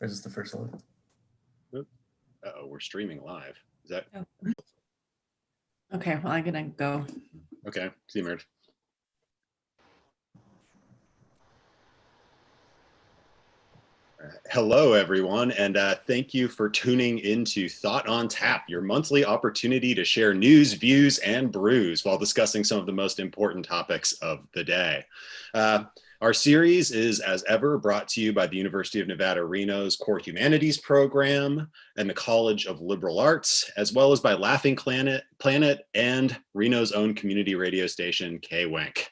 Or is this the first one? Uh-oh, we're streaming live. Is that? Oh. Okay, well, I'm gonna go. Okay, see you, Meredith. Hello, everyone, and thank you for tuning into Thought on Tap, your monthly opportunity to share news, views, and brews while discussing some of the most important topics of the day. Our series is, as ever, brought to you by the University of Nevada, Reno's Core Humanities program and the College of Liberal Arts, as well as by Laughing Planet and Reno's own community radio station, K-Wink.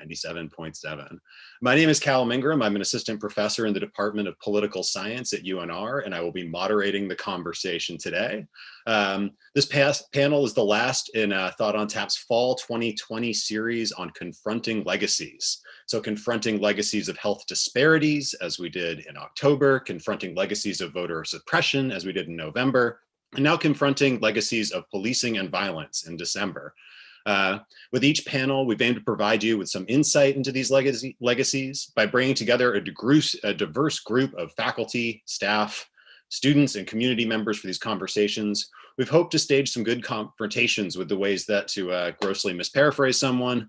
97.7. My name is Callum Ingram. I'm an assistant professor in the Department of Political Science at UNR, and I will be moderating the conversation today. This panel is the last in Thought on Tap's Fall 2020 series on confronting legacies. So confronting legacies of health disparities, as we did in October, confronting legacies of voter suppression, as we did in November, and now confronting legacies of policing and violence in December. With each panel, we've aimed to provide you with some insight into these legacies by bringing together a diverse group of faculty, staff, students, and community members for these conversations. We've hoped to stage some good confrontations with the ways that, to grossly misparaphrase someone,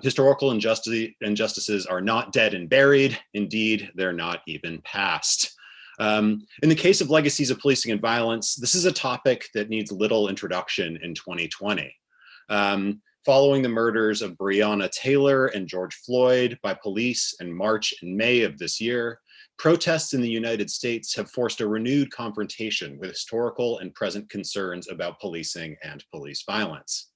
historical injustices are not dead and buried. Indeed, they're not even past. In the case of legacies of policing and violence, this is a topic that needs little introduction in 2020. Following the murders of Breonna Taylor and George Floyd by police in March and May of this year, protests in the United States have forced a renewed confrontation with historical and present concerns about policing and police violence.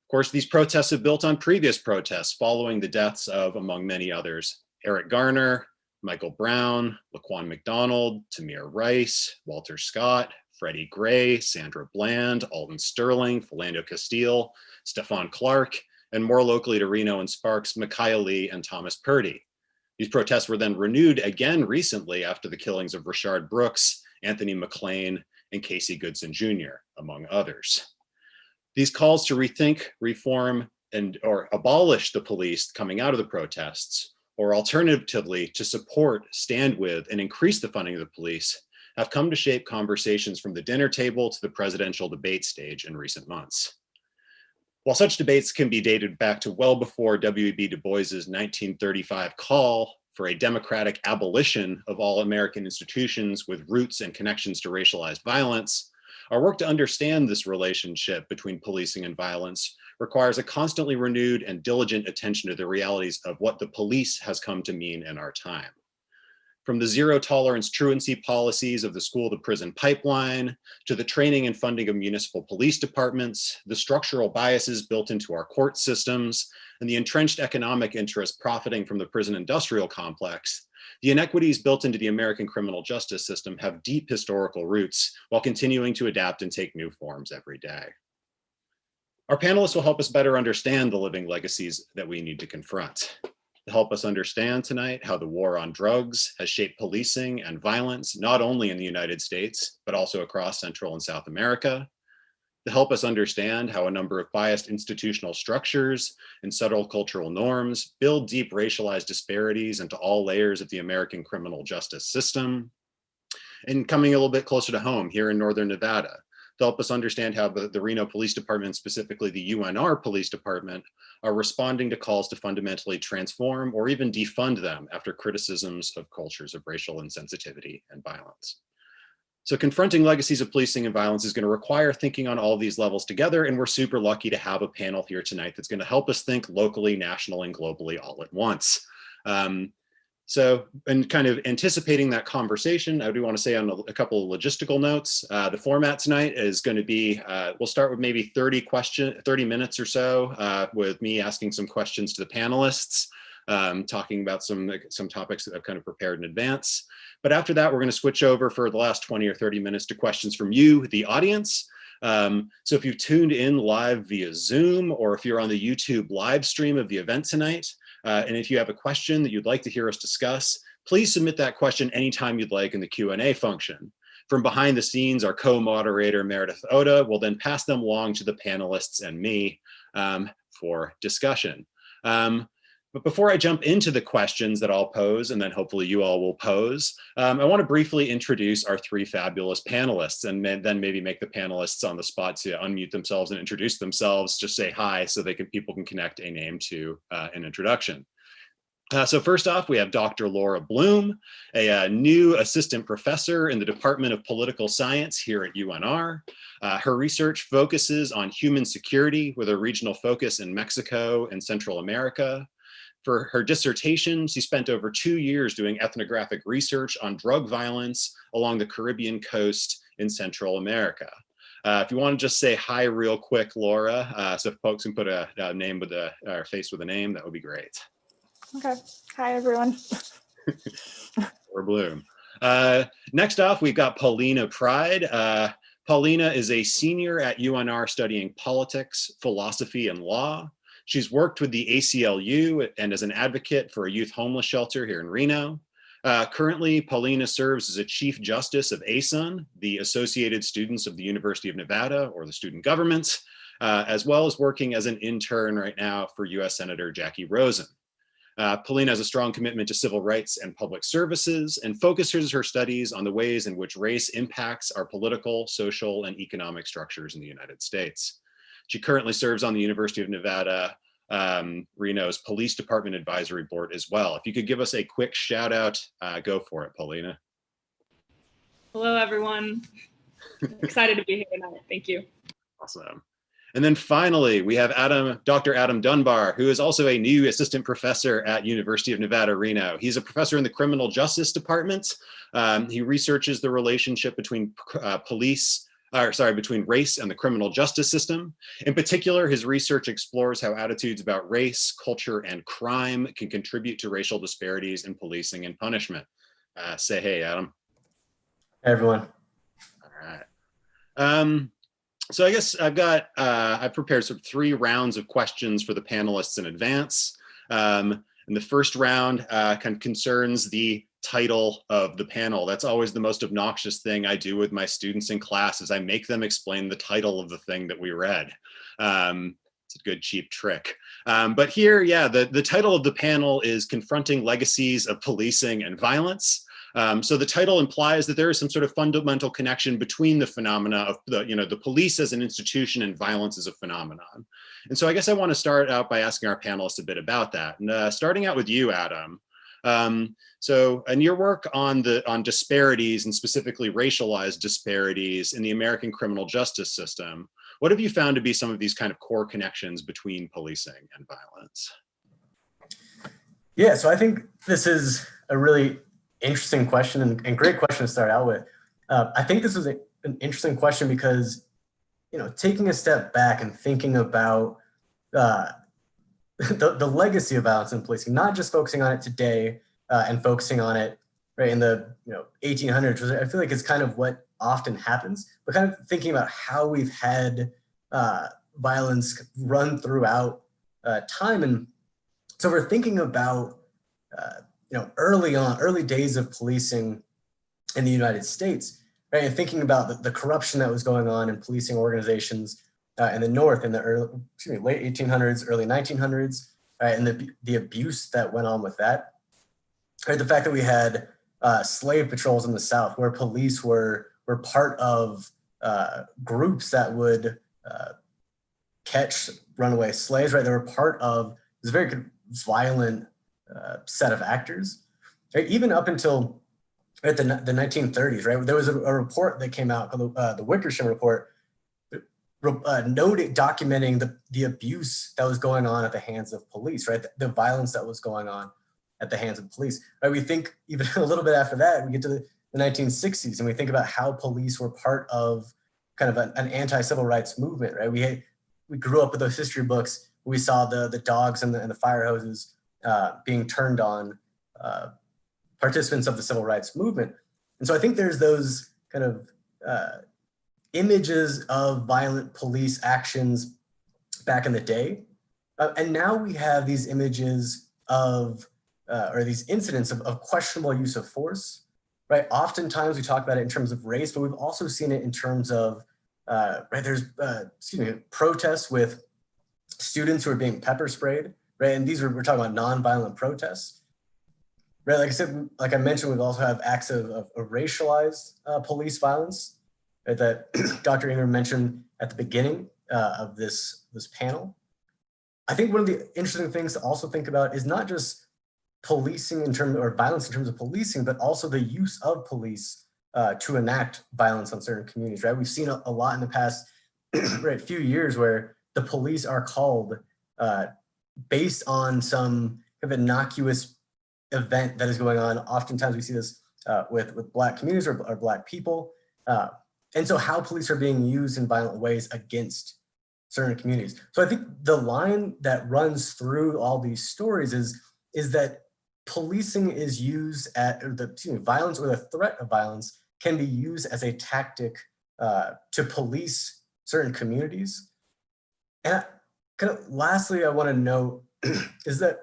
Of course, these protests have built on previous protests following the deaths of, among many others, Eric Garner, Michael Brown, Laquan McDonald, Tamir Rice, Walter Scott, Freddie Gray, Sandra Bland, Alden Sterling, Philando Castile, Stephon Clark, and more locally to Reno and Sparks, Micaiah Lee and Thomas Purdy. These protests were then renewed again recently after the killings of Rashard Brooks, Anthony McLean, and Casey Goodson Jr., among others. These calls to rethink, reform, or abolish the police coming out of the protests, or alternatively to support, stand with, and increase the funding of the police, have come to shape conversations from the dinner table to the presidential debate stage in recent months. While such debates can be dated back to well before W.E.B. Du Bois's 1935 call for a democratic abolition of all American institutions with roots and connections to racialized violence, our work to understand this relationship between policing and violence requires a constantly renewed and diligent attention to the realities of what the police has come to mean in our time. From the zero tolerance truancy policies of the school to prison pipeline, to the training and funding of municipal police departments, the structural biases built into our court systems, and the entrenched economic interests profiting from the prison industrial complex, the inequities built into the American criminal justice system have deep historical roots while continuing to adapt and take new forms every day. Our panelists will help us better understand the living legacies that we need to confront. To help us understand tonight how the war on drugs has shaped policing and violence, not only in the United States, but also across Central and South America. To help us understand how a number of biased institutional structures and subtle cultural norms build deep racialized disparities into all layers of the American criminal justice system. And coming a little bit closer to home here in Northern Nevada, to help us understand how the Reno Police Department, specifically the UNR Police Department, are responding to calls to fundamentally transform or even defund them after criticisms of cultures of racial insensitivity and violence. So confronting legacies of policing and violence is going to require thinking on all of these levels together, and we're super lucky to have a panel here tonight that's going to help us think locally, nationally, and globally all at once. So, and kind of anticipating that conversation, I do want to say on a couple of logistical notes. The format tonight is going to be, we'll start with maybe 30 minutes or so with me asking some questions to the panelists, talking about some topics that I've kind of prepared in advance. But after that, we're going to switch over for the last 20 or 30 minutes to questions from you, the audience. So if you've tuned in live via Zoom, or if you're on the YouTube live stream of the event tonight, and if you have a question that you'd like to hear us discuss, please submit that question anytime you'd like in the Q&A function. From behind the scenes, our co-moderator, Meredith Oda, will then pass them along to the panelists and me for discussion. But before I jump into the questions that I'll pose, and then hopefully you all will pose, I want to briefly introduce our three fabulous panelists, and then maybe make the panelists on the spot to unmute themselves and introduce themselves, just say hi so people can connect a name to an introduction. So first off, we have Dr. Laura Bloom, a new assistant professor in the Department of Political Science here at UNR. Her research focuses on human security with a regional focus in Mexico and Central America. For her dissertation, she spent over 2 years doing ethnographic research on drug violence along the Caribbean coast in Central America. If you want to just say hi real quick, Laura, so if folks can put a name with or face with a name, that would be great. Okay. Hi, everyone. Or Bloom. Next off, we've got Paulina Pride. Paulina is a senior at UNR studying politics, philosophy, and law. She's worked with the ACLU and as an advocate for a youth homeless shelter here in Reno. Currently, Paulina serves as a Chief Justice of ASUN, the Associated Students of the University of Nevada, or the student government, as well as working as an intern right now for US Senator Jackie Rosen. Paulina has a strong commitment to civil rights and public services and focuses her studies on the ways in which race impacts our political, social, and economic structures in the United States. She currently serves on the University of Nevada, Reno's Police Department Advisory Board as well. If you could give us a quick shout out, go for it, Paulina. Hello, everyone. Excited to be here tonight. Thank you. Awesome. And then finally, we have Dr. Adam Dunbar, who is also a new assistant professor at University of Nevada, Reno. He's a professor in the Criminal Justice Department. He researches the relationship between between race and the criminal justice system. In particular, his research explores how attitudes about race, culture, and crime can contribute to racial disparities in policing and punishment. Say hey, Adam. Hey, everyone. All right. So I guess I've prepared sort of 3 rounds of questions for the panelists in advance. And the first round kind of concerns the title of the panel. That's always the most obnoxious thing I do with my students in class is I make them explain the title of the thing that we read. It's a good cheap trick. But here, yeah, the title of the panel is Confronting Legacies of Policing and Violence. So the title implies that there is some sort of fundamental connection between the phenomena of the police as an institution and violence as a phenomenon. And so I guess I want to start out by asking our panelists a bit about that. And starting out with you, Adam. So in your work on disparities and specifically racialized disparities in the American criminal justice system, what have you found to be some of these kind of core connections between policing and violence? Yeah, so I think this is a really interesting question and great question to start out with. I think this is an interesting question because, taking a step back and thinking about the legacy of violence in policing, not just focusing on it today and focusing on it right in the 1800s, which I feel like is kind of what often happens, but kind of thinking about how we've had violence run throughout time. And so we're thinking about early days of policing in the United States, right? And thinking about the corruption that was going on in policing organizations in the North in the late 1800s, early 1900s, right? And the abuse that went on with that, right? The fact that we had slave patrols in the South where police were part of groups that would catch runaway slaves, right? They were part of this very violent set of actors, right? Even up until the 1930s, right? There was a report that came out called the Wickersham Report, documenting the abuse that was going on at the hands of police, right? The violence that was going on at the hands of police, right? We think even a little bit after that, we get to the 1960s and we think about how police were part of kind of an anti-civil rights movement, right? We grew up with those history books. We saw the dogs and the fire hoses being turned on participants of the civil rights movement. And so I think there's those kind of images of violent police actions back in the day. And now we have these images of, or these incidents of questionable use of force, right? Oftentimes we talk about it in terms of race, but we've also seen it in terms of, right, there's, protests with students who are being pepper sprayed, right? And we're talking about nonviolent protests, right? Like I said, like I mentioned, we also have acts of racialized police violence, right, that Dr. Ingram mentioned at the beginning of this panel. I think one of the interesting things to also think about is not just policing or violence in terms of policing, but also the use of police to enact violence on certain communities, right? We've seen a lot in the past right, few years where the police are called based on some kind of innocuous event that is going on. Oftentimes we see this with Black communities or Black people. And so how police are being used in violent ways against certain communities. So I think the line that runs through all these stories is that policing is used violence or the threat of violence can be used as a tactic to police certain communities. And kind of lastly, I want to note is that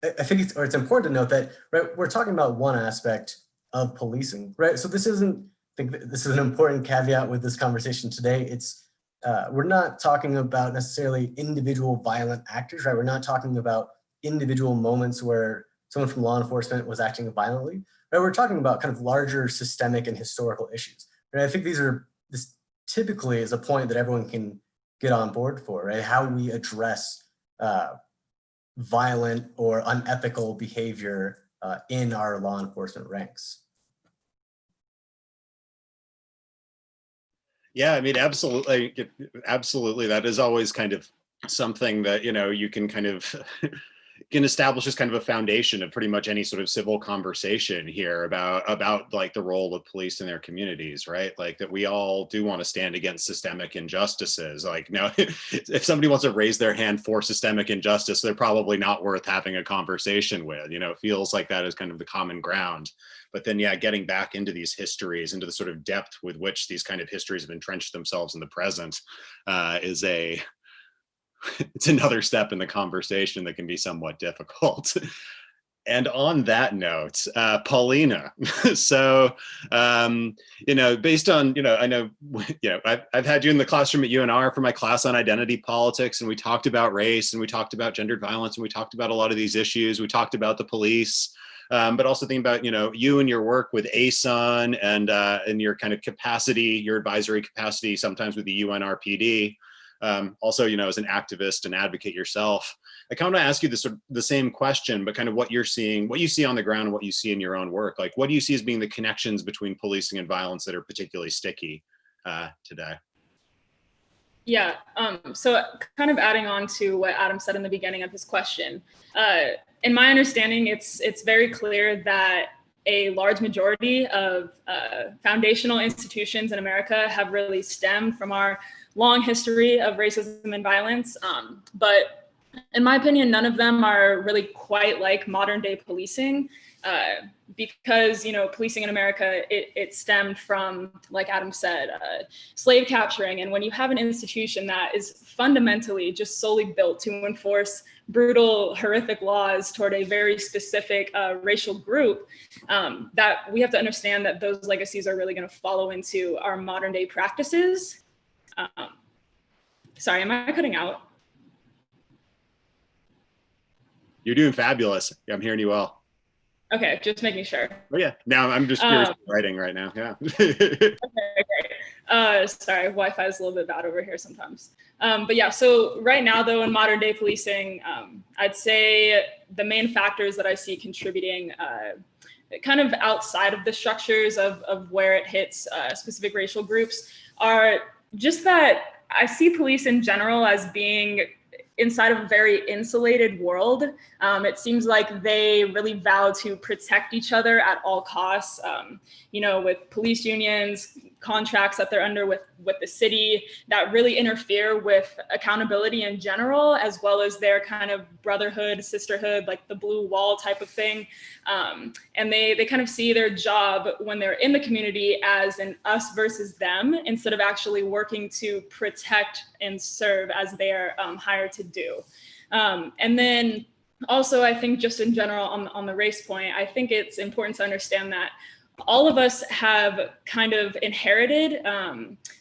I think it's important to note that, right, we're talking about one aspect of policing, right? So this isn't, I think this is an important caveat with this conversation today. We're not talking about necessarily individual violent actors, right? We're not talking about individual moments where someone from law enforcement was acting violently, right? We're talking about kind of larger systemic and historical issues. And I think this typically is a point that everyone can get on board for, right? How we address violent or unethical behavior in our law enforcement ranks. Yeah, I mean, absolutely. That is always kind of something that, you can kind of can establish as kind of a foundation of pretty much any sort of civil conversation here about like the role of police in their communities, right? Like that we all do want to stand against systemic injustices. Like, no, if somebody wants to raise their hand for systemic injustice, they're probably not worth having a conversation with. It feels like that is kind of the common ground. But then, yeah, getting back into these histories, into the sort of depth with which these kind of histories have entrenched themselves in the present it's another step in the conversation that can be somewhat difficult. And on that note, Paulina, so, based on, I know, I've had you in the classroom at UNR for my class on identity politics, and we talked about race, and we talked about gendered violence, and we talked about a lot of these issues. We talked about the police, but also thinking about, you and your work with ASUN and your kind of capacity, your advisory capacity, sometimes with the UNRPD. Also, as an activist and advocate yourself, I kind of want to ask you the same question, but kind of what you're seeing, what you see on the ground, and what you see in your own work. Like, what do you see as being the connections between policing and violence that are particularly sticky today? Yeah, so kind of adding on to what Adam said in the beginning of his question, in my understanding, it's very clear that a large majority of foundational institutions in America have really stemmed from our long history of racism and violence. But in my opinion, none of them are really quite like modern day policing because, policing in America, it stemmed from, like Adam said, slave capturing. And when you have an institution that is fundamentally just solely built to enforce brutal, horrific laws toward a very specific racial group, that we have to understand that those legacies are really going to follow into our modern day practices. Sorry, am I cutting out? You're doing fabulous. I'm hearing you well. Okay, just making sure. Oh yeah, now I'm just curious writing right now. Yeah. Okay, great. Sorry, Wi-Fi is a little bit bad over here sometimes. But yeah, so right now though, in modern day policing, I'd say the main factors that I see contributing kind of outside of the structures of where it hits specific racial groups are just that I see police in general as being inside of a very insulated world. It seems like they really vow to protect each other at all costs, with police unions, contracts that they're under with the city that really interfere with accountability in general, as well as their kind of brotherhood, sisterhood, like the blue wall type of thing. And they kind of see their job when they're in the community as an us versus them, instead of actually working to protect and serve as they are hired to do. And then also, I think just in general on the race point, I think it's important to understand that all of us have kind of inherited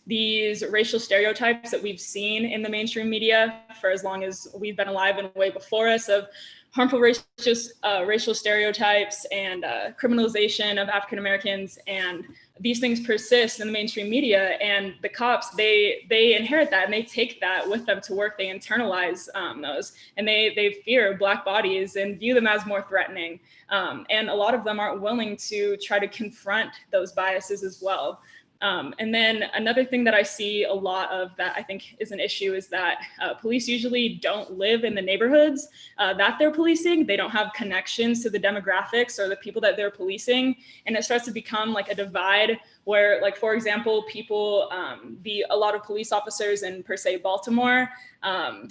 these racial stereotypes that we've seen in the mainstream media for as long as we've been alive and way before us, of harmful racial stereotypes and criminalization of African Americans, and these things persist in the mainstream media, and the cops, they inherit that and they take that with them to work. They internalize those, and they fear Black bodies and view them as more threatening. And a lot of them aren't willing to try to confront those biases as well. And then another thing that I see a lot of that I think is an issue is that police usually don't live in the neighborhoods that they're policing. They don't have connections to the demographics or the people that they're policing. And it starts to become like a divide where, like, for example, people, a lot of police officers in, per se, Baltimore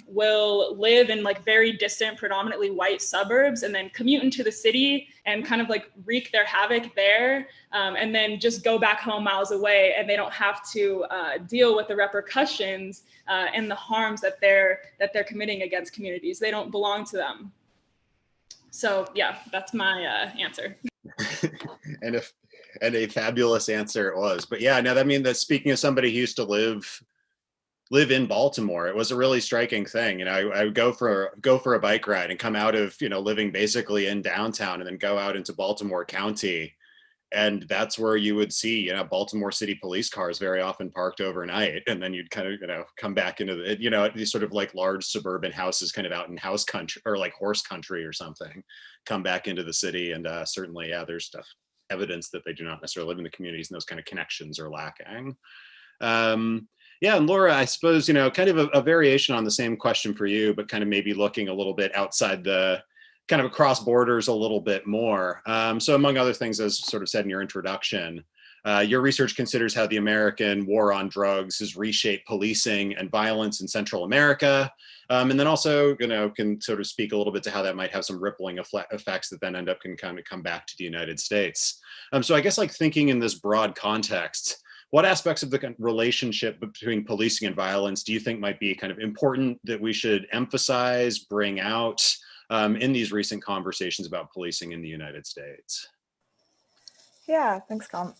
will live in like very distant, predominantly white suburbs, and then commute into the city and kind of like wreak their havoc there, and then just go back home miles away, and they don't have to deal with the repercussions and the harms that they're committing against communities. They don't belong to them. So yeah, that's my answer. and a fabulous answer it was. But yeah, no, I mean, that speaking of somebody who used to live in Baltimore, it was a really striking thing. You know, I would go for a bike ride and come out of, you know, living basically in downtown and then go out into Baltimore County. And that's where you would see, you know, Baltimore City police cars very often parked overnight. And then you'd kind of, you know, come back into the, you know, these sort of like large suburban houses kind of out in house country or like horse country or something, come back into the city. And certainly, yeah, there's evidence that they do not necessarily live in the communities, and those kind of connections are lacking. Yeah, and Laura, I suppose, you know, kind of a variation on the same question for you, but kind of maybe looking a little bit outside the kind of across borders a little bit more. So among other things, as sort of said in your introduction, your research considers how the American war on drugs has reshaped policing and violence in Central America. And then also, you know, can sort of speak a little bit to how that might have some rippling effects that then end up can kind of come back to the United States. So I guess, like, thinking in this broad context, what aspects of the relationship between policing and violence do you think might be kind of important that we should emphasize, bring out in these recent conversations about policing in the United States? Yeah, thanks, Colin.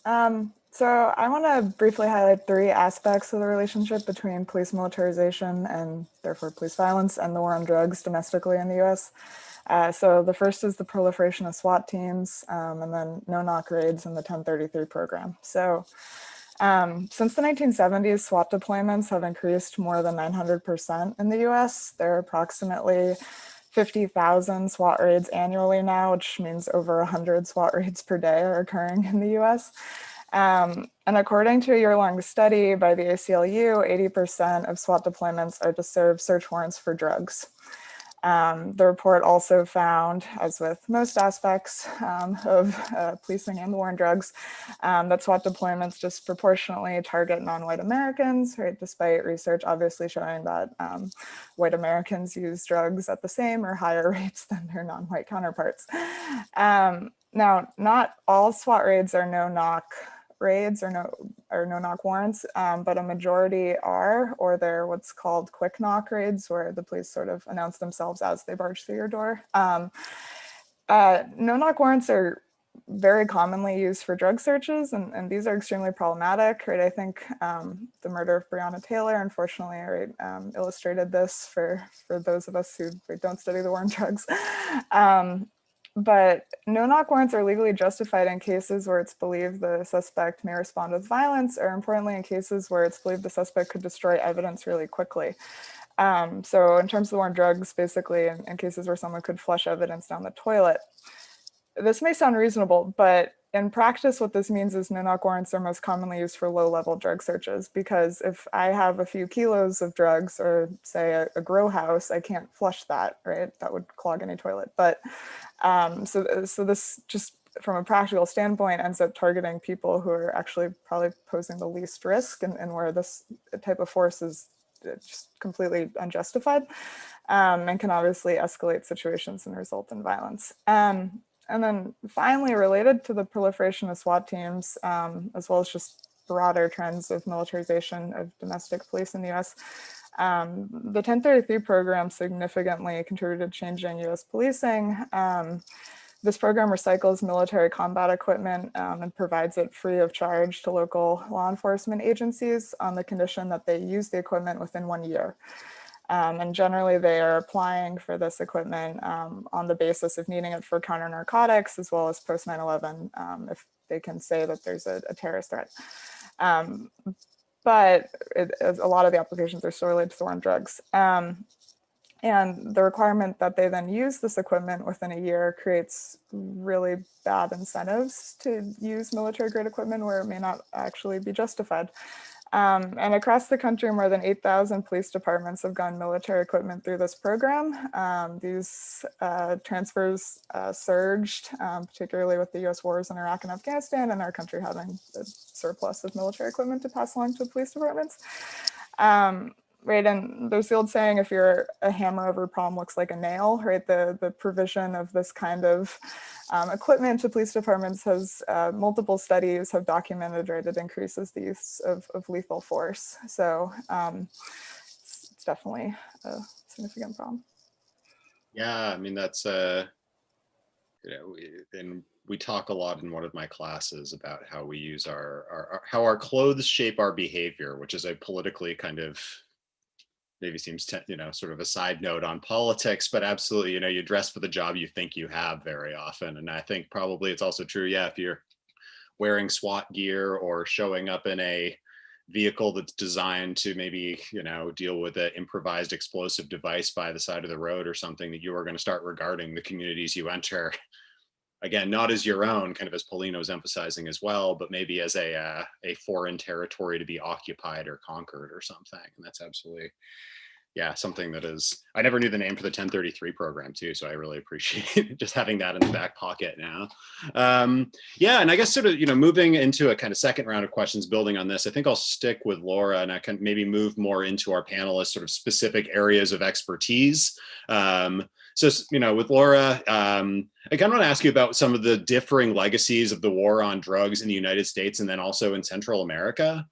So I want to briefly highlight 3 aspects of the relationship between police militarization and therefore police violence and the war on drugs domestically in the US. So the first is the proliferation of SWAT teams, and then no-knock raids in the 1033 program. So since the 1970s, SWAT deployments have increased more than 900% in the US. There are approximately 50,000 SWAT raids annually now, which means over 100 SWAT raids per day are occurring in the US. And according to a year-long study by the ACLU, 80% of SWAT deployments are to serve search warrants for drugs. The report also found, as with most aspects of policing and the war on drugs, that SWAT deployments disproportionately target non-white Americans, right, despite research obviously showing that white Americans use drugs at the same or higher rates than their non-white counterparts. Now, not all SWAT raids are no-knock raids or no-knock warrants, but a majority are, or they're what's called quick knock raids, where the police sort of announce themselves as they barge through your door. No-knock warrants are very commonly used for drug searches, and these are extremely problematic, right? I think the murder of Breonna Taylor, unfortunately, right, illustrated this for those of us who don't study the war on drugs. But no-knock warrants are legally justified in cases where it's believed the suspect may respond with violence, or importantly, in cases where it's believed the suspect could destroy evidence really quickly. So in terms of the war on drugs, basically in cases where someone could flush evidence down the toilet. This may sound reasonable, but in practice, what this means is no-knock warrants are most commonly used for low-level drug searches, because if I have a few kilos of drugs or say a grow house, I can't flush that, right? That would clog any toilet. But so this just from a practical standpoint ends up targeting people who are actually probably posing the least risk and where this type of force is just completely unjustified, and can obviously escalate situations and result in violence. And then finally, related to the proliferation of SWAT teams, as well as just broader trends of militarization of domestic police in the US, the 1033 program significantly contributed to changing US policing. This program recycles military combat equipment and provides it free of charge to local law enforcement agencies on the condition that they use the equipment within 1 year. And generally they are applying for this equipment on the basis of needing it for counter narcotics as well as post 9/11 if they can say that there's a terrorist threat. But a lot of the applications are still related to the war on drugs. And the requirement that they then use this equipment within a year creates really bad incentives to use military grade equipment where it may not actually be justified. And across the country, more than 8,000 police departments have gotten military equipment through this program. These transfers surged, particularly with the US wars in Iraq and Afghanistan, and our country having a surplus of military equipment to pass along to police departments. Right, and there's the old saying, if you're a hammer, every problem looks like a nail, right? The provision of this kind of equipment to police departments has, multiple studies have documented, right, it increases the use of lethal force. So it's definitely a significant problem. Yeah, I mean, that's, and we talk a lot in one of my classes about how we use how our clothes shape our behavior, which is a politically kind of, maybe seems sort of a side note on politics, but absolutely, you dress for the job you think you have very often. And I think probably it's also true, yeah, if you're wearing SWAT gear or showing up in a vehicle that's designed to maybe, deal with an improvised explosive device by the side of the road or something, that you are going to start regarding the communities you enter, again, not as your own, kind of as Paulina was emphasizing as well, but maybe as a foreign territory to be occupied or conquered or something. And that's absolutely, yeah, something that is, I never knew the name for the 1033 program too, so I really appreciate just having that in the back pocket now. Yeah, and I guess sort of, moving into a kind of second round of questions building on this, I think I'll stick with Laura and I can maybe move more into our panelists' sort of specific areas of expertise. So, with Laura, I kind of want to ask you about some of the differing legacies of the war on drugs in the United States and then also in Central America.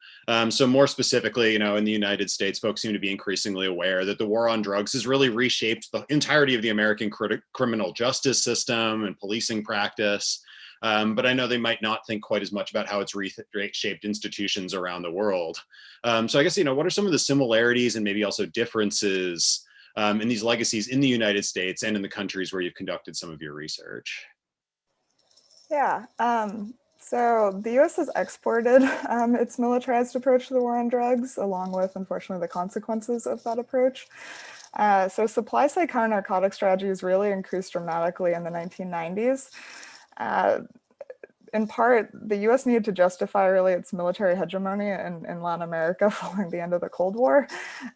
So more specifically, in the United States, folks seem to be increasingly aware that the war on drugs has really reshaped the entirety of the American criminal justice system and policing practice. But I know they might not think quite as much about how it's reshaped institutions around the world. So I guess, what are some of the similarities and maybe also differences in these legacies in the United States and in the countries where you've conducted some of your research? Yeah, so the US has exported its militarized approach to the war on drugs, along with, unfortunately, the consequences of that approach. So supply side counter narcotic strategies really increased dramatically in the 1990s. In part, the US needed to justify really its military hegemony in Latin America following the end of the Cold War.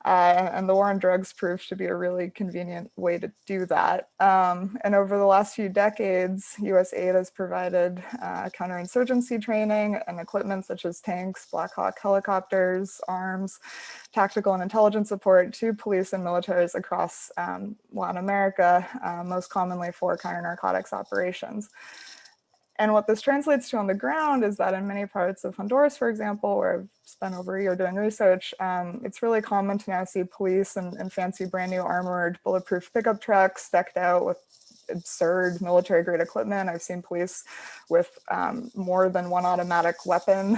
And the war on drugs proved to be a really convenient way to do that. And over the last few decades, US aid has provided counterinsurgency training and equipment such as tanks, Black Hawk helicopters, arms, tactical and intelligence support to police and militaries across Latin America, most commonly for counter-narcotics operations. And what this translates to on the ground is that in many parts of Honduras, for example, where I've spent over a year doing research, it's really common to now see police and fancy brand new armored bulletproof pickup trucks decked out with absurd military grade equipment. I've seen police with more than one automatic weapon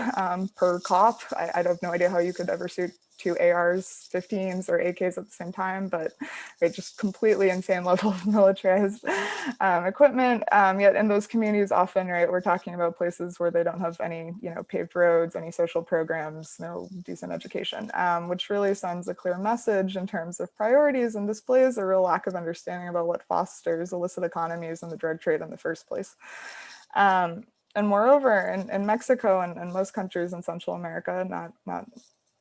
per cop. I have no idea how you could ever shoot two ARs, 15s, or AKs at the same time, but it's just completely insane level of militarized equipment. Yet in those communities, often, right, we're talking about places where they don't have any, paved roads, any social programs, no decent education, which really sends a clear message in terms of priorities and displays a real lack of understanding about what fosters illicit economies and the drug trade in the first place. And moreover, in Mexico and most countries in Central America, not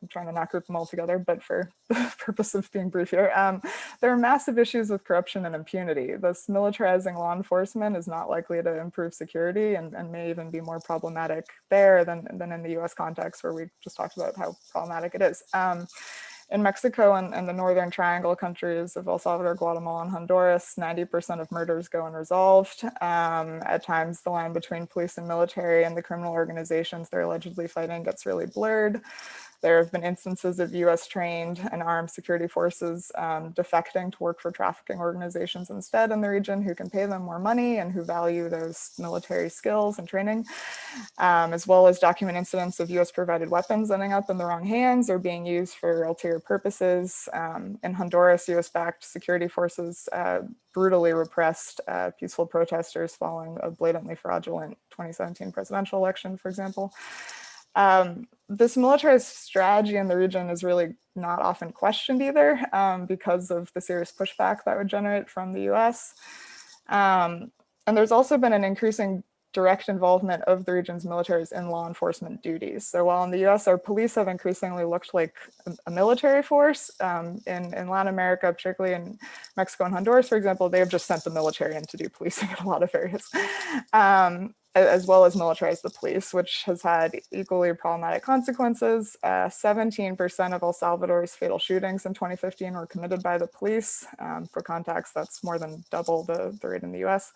I'm trying to not group them all together, but for the purpose of being brief here, there are massive issues with corruption and impunity. Thus, militarizing law enforcement is not likely to improve security and may even be more problematic there than in the US context, where we just talked about how problematic it is. In Mexico and the Northern Triangle countries of El Salvador, Guatemala, and Honduras, 90% of murders go unresolved. At times, the line between police and military and the criminal organizations they're allegedly fighting gets really blurred. There have been instances of US trained and armed security forces defecting to work for trafficking organizations instead in the region who can pay them more money and who value those military skills and training, as well as document incidents of US provided weapons ending up in the wrong hands or being used for ulterior purposes. In Honduras, US backed security forces brutally repressed peaceful protesters following a blatantly fraudulent 2017 presidential election, for example. This militarized strategy in the region is really not often questioned either because of the serious pushback that would generate from the US. And there's also been an increasing direct involvement of the region's militaries in law enforcement duties. So while in the US, our police have increasingly looked like a military force, in Latin America, particularly in Mexico and Honduras, for example, they have just sent the military in to do policing in a lot of areas, as well as militarize the police, which has had equally problematic consequences. 17% of El Salvador's fatal shootings in 2015 were committed by the police. For context, that's more than double the rate in the US.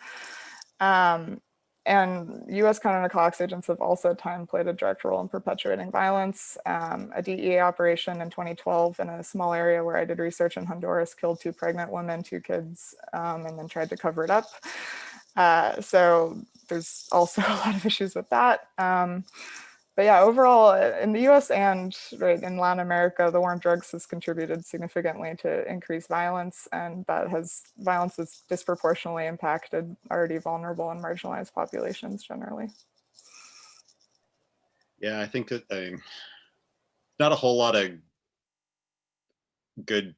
And US counter-narcotics agents have also at times played a direct role in perpetuating violence. A DEA operation in 2012 in a small area where I did research in Honduras killed 2 pregnant women, 2 kids, and then tried to cover it up. So there's also a lot of issues with that. But yeah, overall, in the US and in Latin America, the war on drugs has contributed significantly to increased violence, and violence has disproportionately impacted already vulnerable and marginalized populations generally. Yeah, I think that not a whole lot of good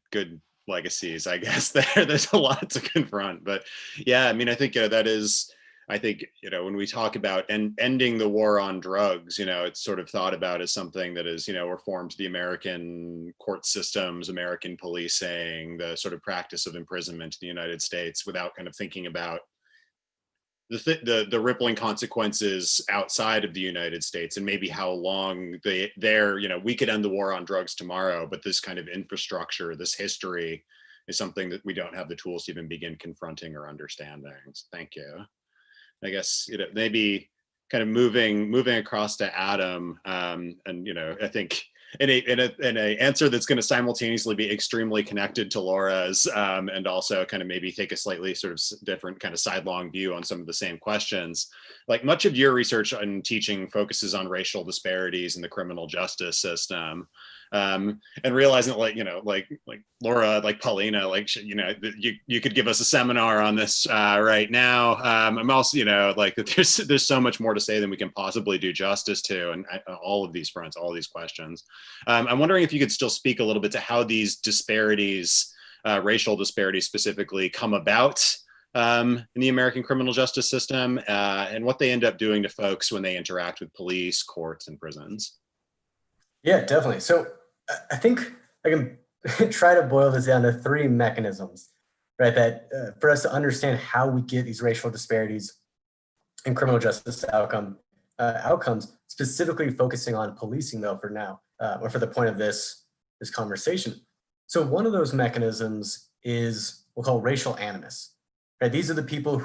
legacies, I guess. There's a lot to confront, but yeah, I mean, I think that is. I think, when we talk about ending the war on drugs, it's sort of thought about as something that is, reformed the American court systems, American policing, the sort of practice of imprisonment in the United States, without kind of thinking about the rippling consequences outside of the United States and maybe how long we could end the war on drugs tomorrow, but this kind of infrastructure, this history is something that we don't have the tools to even begin confronting or understanding. So thank you. I guess maybe kind of moving across to Adam, and I think in a answer that's going to simultaneously be extremely connected to Laura's, and also kind of maybe take a slightly sort of different kind of sidelong view on some of the same questions. Like much of your research and teaching focuses on racial disparities in the criminal justice system. And realizing that like Laura, like Paulina, you could give us a seminar on this right now. I'm also, like there's so much more to say than we can possibly do justice to, and all of these fronts, all these questions. I'm wondering if you could still speak a little bit to how these disparities, racial disparities specifically, come about in the American criminal justice system, and what they end up doing to folks when they interact with police, courts, and prisons. Yeah, definitely. So I think I can try to boil this down to 3 mechanisms, right? That for us to understand how we get these racial disparities in criminal justice outcomes, specifically focusing on policing though for now, or for the point of this conversation. So one of those mechanisms is we'll call racial animus, right? These are the people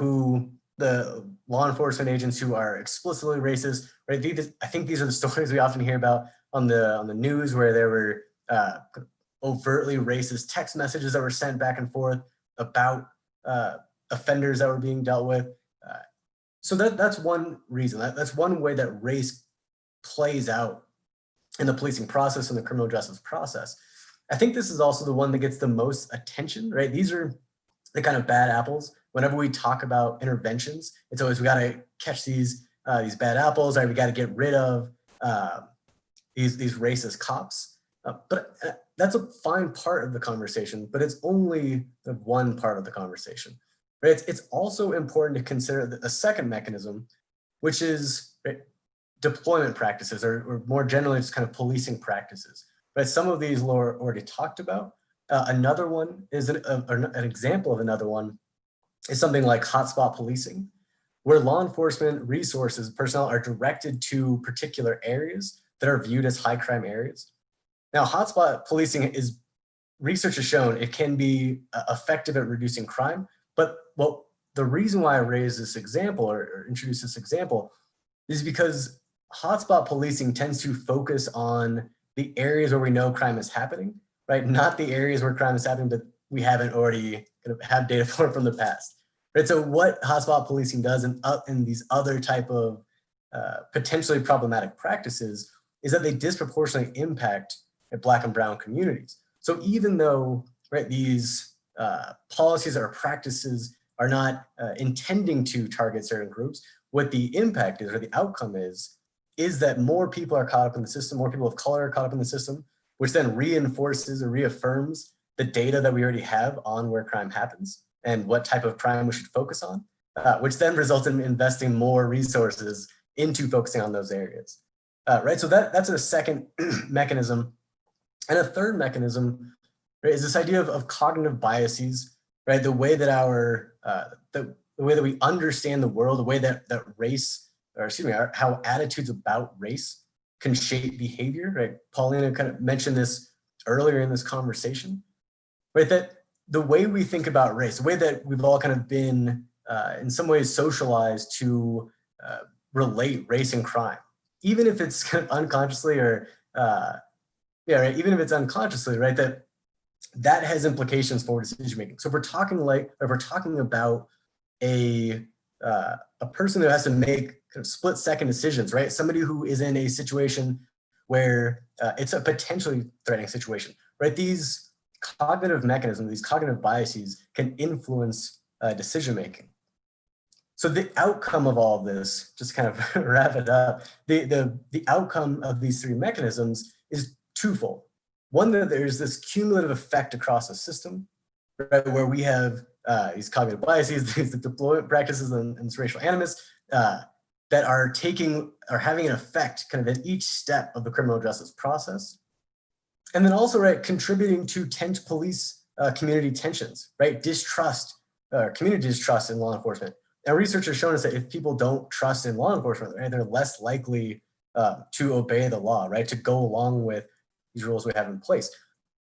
the law enforcement agents who are explicitly racist, right? I think these are the stories we often hear about on the news, where there were overtly racist text messages that were sent back and forth about offenders that were being dealt with. So that's one reason. That's one way that race plays out in the policing process and the criminal justice process. I think this is also the one that gets the most attention, right? These are the kind of bad apples. Whenever we talk about interventions, it's always we got to catch these bad apples, right? We got to get rid of these racist cops. But that's a fine part of the conversation, but it's only the one part of the conversation, right? It's also important to consider a second mechanism, which is deployment practices, or more generally just kind of policing practices. Right? Some of these Laura already talked about. Another one is an example of another one is something like hotspot policing, where law enforcement resources, personnel are directed to particular areas that are viewed as high crime areas. Now, hotspot policing research has shown it can be effective at reducing crime, but the reason why I raised this example or introduced this example is because hotspot policing tends to focus on the areas where we know crime is happening, right? Not the areas where crime is happening, but we haven't already kind of have data for from the past, right? So what hotspot policing does in these other type of potentially problematic practices is that they disproportionately impact Black and brown communities. So even though, right, these policies or practices are not intending to target certain groups, what the impact is or the outcome is that more people are caught up in the system, more people of color are caught up in the system, which then reinforces or reaffirms the data that we already have on where crime happens and what type of crime we should focus on, which then results in investing more resources into focusing on those areas, right? So that's a second mechanism. And a third mechanism, right, is this idea of cognitive biases, right? The way that the way that we understand the world, the way that race, or excuse me, how attitudes about race can shape behavior, right? Paulina kind of mentioned this earlier in this conversation, right? That the way we think about race, the way that we've all kind of been in some ways socialized to relate race and crime, even if it's kind of unconsciously or right, even if it's unconsciously, right, that has implications for decision making. So if we're talking about a person who has to make kind of split second decisions, right? Somebody who is in a situation where it's a potentially threatening situation, right? These cognitive mechanisms, these cognitive biases can influence decision making. So the outcome of all of this, just kind of wrap it up, the outcome of these three mechanisms is twofold. One, that there's this cumulative effect across the system, right, where we have these cognitive biases, these deployment practices and racial animus that are having an effect kind of at each step of the criminal justice process. And then also, right, contributing to police community tensions, right? Distrust, community distrust in law enforcement. Now, research has shown us that if people don't trust in law enforcement, right, they're less likely to obey the law, right, to go along with these rules we have in place.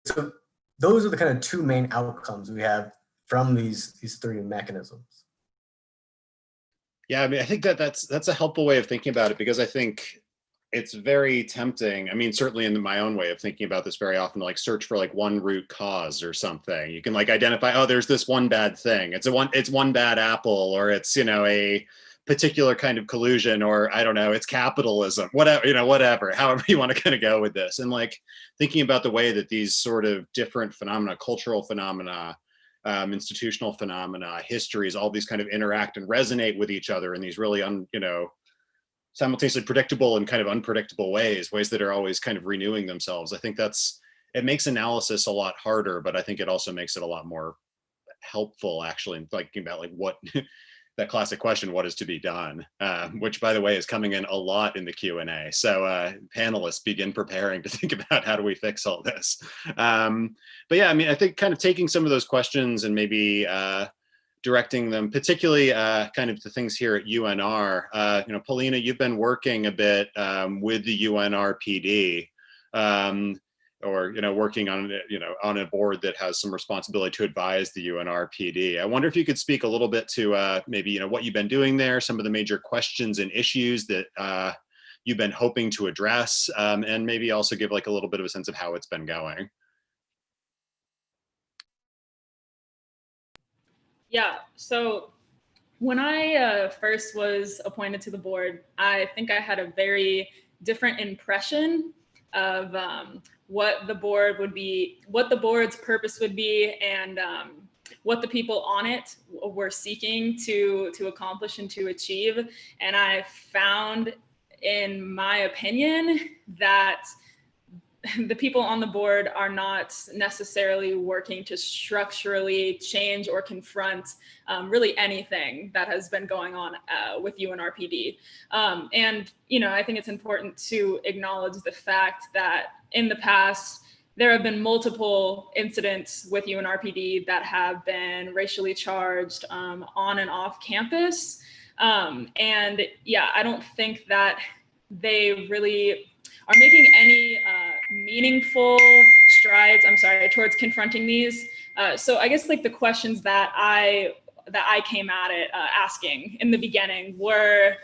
So those are the kind of two main outcomes we have from these three mechanisms. Yeah, I mean, I think that's a helpful way of thinking about it, because I think it's very tempting. I mean, certainly in my own way of thinking about this, very often like search for like one root cause or something. You can like identify, oh, there's this one bad thing. It's one bad apple, or it's, you know, a particular kind of collusion, or I don't know, it's capitalism, whatever, you know, whatever, however you want to kind of go with this. And like thinking about the way that these sort of different phenomena, cultural phenomena, institutional phenomena, histories, all these kind of interact and resonate with each other in these really, simultaneously predictable and kind of unpredictable ways that are always kind of renewing themselves. I think it makes analysis a lot harder, but I think it also makes it a lot more helpful actually in thinking about like what that classic question, what is to be done, which by the way is coming in a lot in the Q&A. So panelists, begin preparing to think about how do we fix all this. But yeah, I mean, I think kind of taking some of those questions and maybe directing them particularly kind of to things here at UNR. Paulina, you've been working a bit with the UNRPD, or working on on a board that has some responsibility to advise the UNRPD. I wonder if you could speak a little bit to maybe what you've been doing there, some of the major questions and issues that you've been hoping to address, and maybe also give like a little bit of a sense of how it's been going. Yeah, so when I first was appointed to the board, I think I had a very different impression of what the board would be, what the board's purpose would be, and what the people on it were seeking to accomplish and to achieve. And I found, in my opinion, that the people on the board are not necessarily working to structurally change or confront really anything that has been going on with UNRPD. And, I think it's important to acknowledge the fact that in the past, there have been multiple incidents with UNRPD that have been racially charged on and off campus. And yeah, I don't think that they really are making any meaningful strides, towards confronting these. So I guess like the questions that I came at it asking in the beginning were,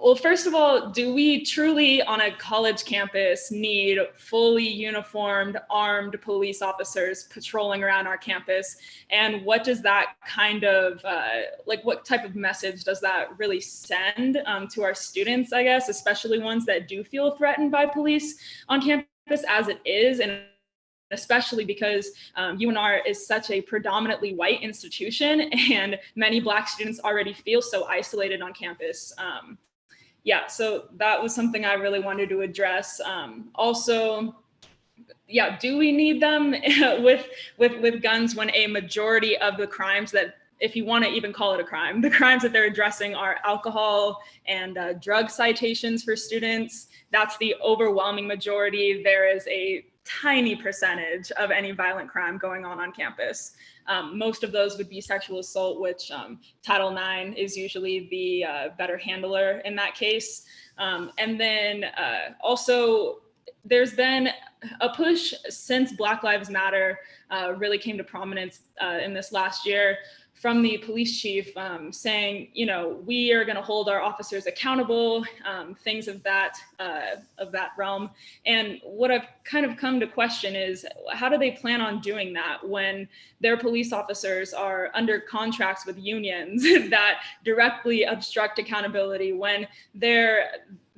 Well, first of all, do we truly on a college campus need fully uniformed, armed police officers patrolling around our campus? And what does that kind of, what type of message does that really send to our students, I guess, especially ones that do feel threatened by police on campus as it is? And especially because UNR is such a predominantly white institution and many Black students already feel so isolated on campus. Yeah, so that was something I really wanted to address. Also, yeah, do we need them with guns when a majority of the crimes that, if you want to even call it a crime, the crimes that they're addressing are alcohol and drug citations for students? That's the overwhelming majority. There is a tiny percentage of any violent crime going on campus. Most of those would be sexual assault, which Title IX is usually the better handler in that case. And then also, there's been a push since Black Lives Matter really came to prominence in this last year from the police chief saying, you know, we are going to hold our officers accountable, things of that realm. And what I've kind of come to question is, how do they plan on doing that when their police officers are under contracts with unions that directly obstruct accountability, when their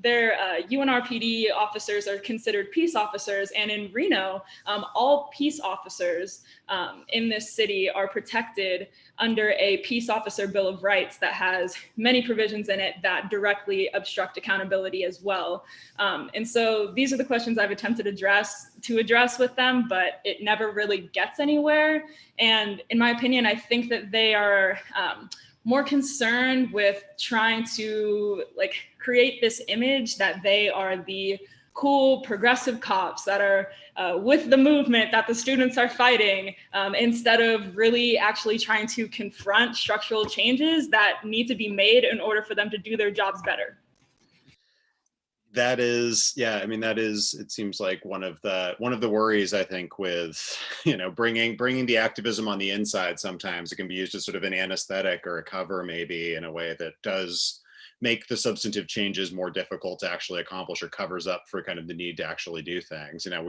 UNRPD officers are considered peace officers, and in Reno, all peace officers in this city are protected under a peace officer bill of rights that has many provisions in it that directly obstruct accountability as well. And so these are the questions I've attempted to address with them, but it never really gets anywhere. And in my opinion, I think that they are more concerned with trying to create this image that they are the cool progressive cops that are with the movement that the students are fighting, instead of really actually trying to confront structural changes that need to be made in order for them to do their jobs better. That is, yeah, I mean, that is, it seems like one of the worries, I think, with, you know, bringing the activism on the inside. Sometimes it can be used as sort of an anesthetic or a cover, maybe, in a way that does make the substantive changes more difficult to actually accomplish, or covers up for kind of the need to actually do things. You know,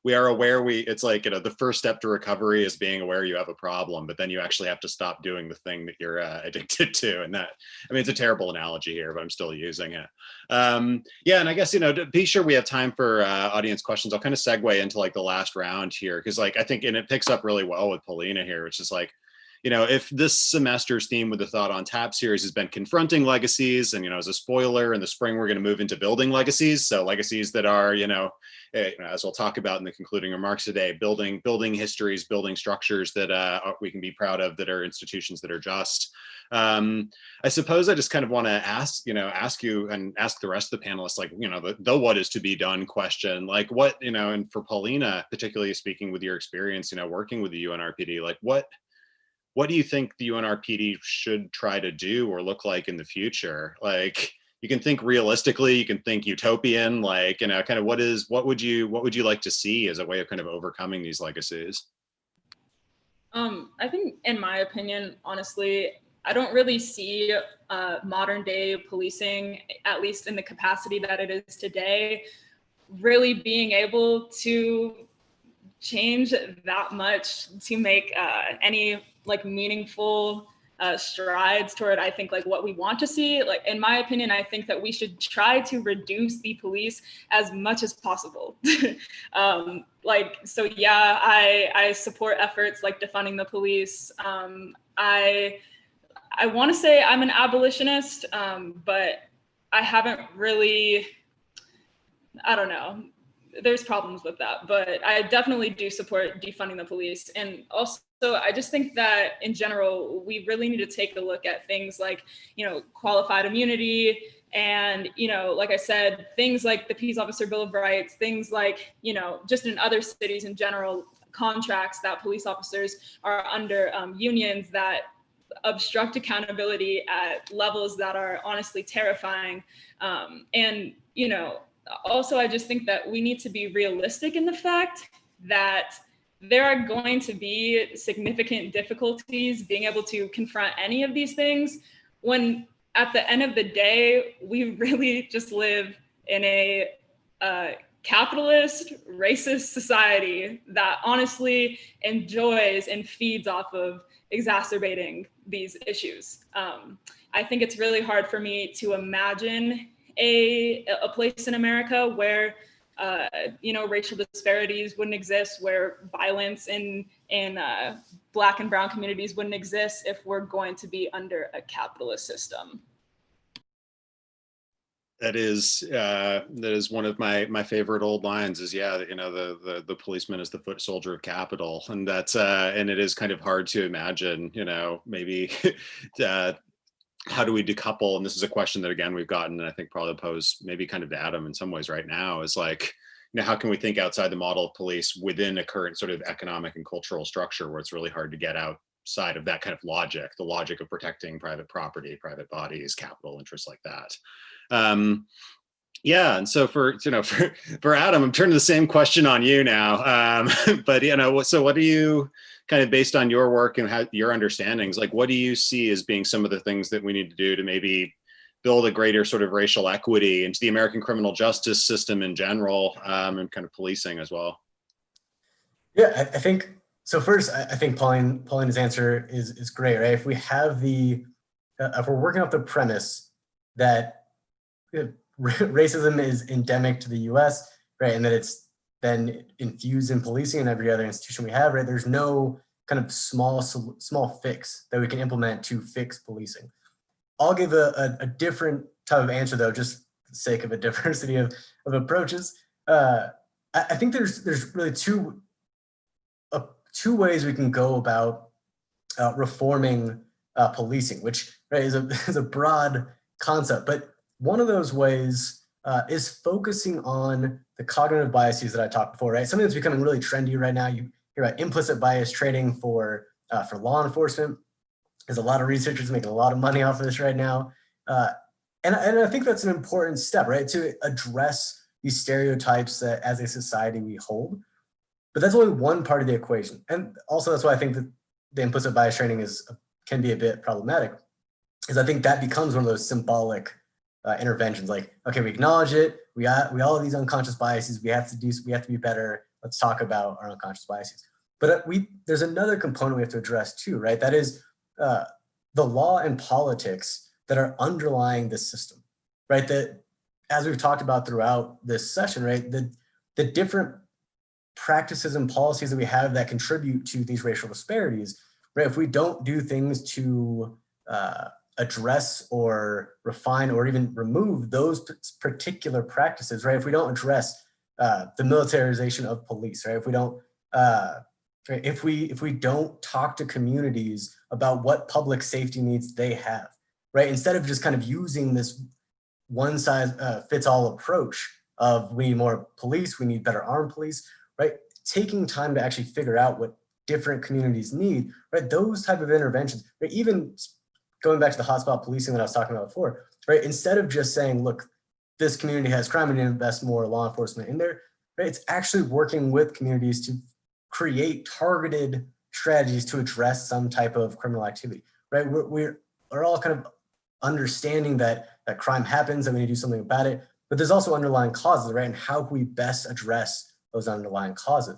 we are aware, it's like, you know, the first step to recovery is being aware you have a problem, but then you actually have to stop doing the thing that you're addicted to. And that, I mean, it's a terrible analogy here, but I'm still using it. Yeah, and I guess, you know, to be sure we have time for audience questions, I'll kind of segue into like the last round here, because like I think, and it picks up really well with Paulina here, which is like, you know, if this semester's theme with the Thought on Tap series has been confronting legacies, and, you know, as a spoiler, in the spring, we're going to move into building legacies. So legacies that are, you know, as we'll talk about in the concluding remarks today, building histories, building structures that we can be proud of, that are institutions that are just. I suppose I just kind of want to ask you and ask the rest of the panelists, like, you know, the what is to be done question, like what, you know, and for Paulina, particularly speaking with your experience, you know, working with the UNRPD, like what do you think the UNRPD should try to do or look like in the future? Like, you can think realistically, you can think utopian, like, you know, kind of what would you like to see as a way of kind of overcoming these legacies? I think, in my opinion, honestly, I don't really see modern day policing, at least in the capacity that it is today, really being able to change that much to make any like meaningful strides toward, I think, like what we want to see. Like, in my opinion, I think that we should try to reduce the police as much as possible. So yeah, I support efforts like defunding the police. I want to say I'm an abolitionist, but I haven't really, I don't know. There's problems with that, but I definitely do support defunding the police. And also, I just think that in general, we really need to take a look at things like, you know, qualified immunity, and, you know, like I said, things like the Peace Officer Bill of Rights, things like, you know, just in other cities in general, contracts that police officers are under, unions that obstruct accountability at levels that are honestly terrifying. And, you know, also, I just think that we need to be realistic in the fact that there are going to be significant difficulties being able to confront any of these things when at the end of the day, we really just live in a capitalist, racist society that honestly enjoys and feeds off of exacerbating these issues. I think it's really hard for me to imagine a place in America where racial disparities wouldn't exist, where violence in Black and brown communities wouldn't exist if we're going to be under a capitalist system. That is one of my favorite old lines is, yeah, the policeman is the foot soldier of capital. And that's and it is kind of hard to imagine, maybe how do we decouple? And this is a question that, again, we've gotten, and I think probably posed maybe kind of to Adam in some ways right now, is like, how can we think outside the model of police within a current sort of economic and cultural structure where it's really hard to get outside of that kind of logic, the logic of protecting private property, private bodies, capital interests like that. Yeah, and so for Adam, I'm turning the same question on you now. But so what do you kind of, based on your work and how your understandings, like what do you see as being some of the things that we need to do to maybe build a greater sort of racial equity into the American criminal justice system in general, and kind of policing as well? Yeah, I think so. First, I think Pauline's answer is great, right? If we have if we're working off the premise that racism is endemic to the U.S., right, and that it's then infused in policing and every other institution we have, right? There's no kind of small fix that we can implement to fix policing. I'll give a different type of answer though, just for the sake of a diversity of approaches. I think there's really two ways we can go about reforming policing, which, right, is a broad concept, but one of those ways is focusing on the cognitive biases that I talked before, right? Something that's becoming really trendy right now. You hear about implicit bias training for law enforcement. There's a lot of researchers making a lot of money off of this right now. And I think that's an important step, right? To address these stereotypes that as a society we hold. But that's only one part of the equation. And also that's why I think that the implicit bias training can be a bit problematic, is I think that becomes one of those symbolic interventions. Like, okay, we acknowledge it. We all have these unconscious biases. We have to be better. Let's talk about our unconscious biases. But there's another component we have to address too, right? That is the law and politics that are underlying this system, right? That, as we've talked about throughout this session, right? The different practices and policies that we have that contribute to these racial disparities, right? If we don't do things to address or refine or even remove those particular practices, right? If we don't address the militarization of police, right? If we don't if we don't talk to communities about what public safety needs they have, right? Instead of just kind of using this one size fits all approach of we need more police, we need better armed police, right? Taking time to actually figure out what different communities need, right? Those type of interventions, right? Even going back to the hotspot policing that I was talking about before, right? Instead of just saying, look, this community has crime and invest more law enforcement in there, right? It's actually working with communities to create targeted strategies to address some type of criminal activity, right? We're all kind of understanding that crime happens and we need to do something about it, but there's also underlying causes, right? And how can we best address those underlying causes?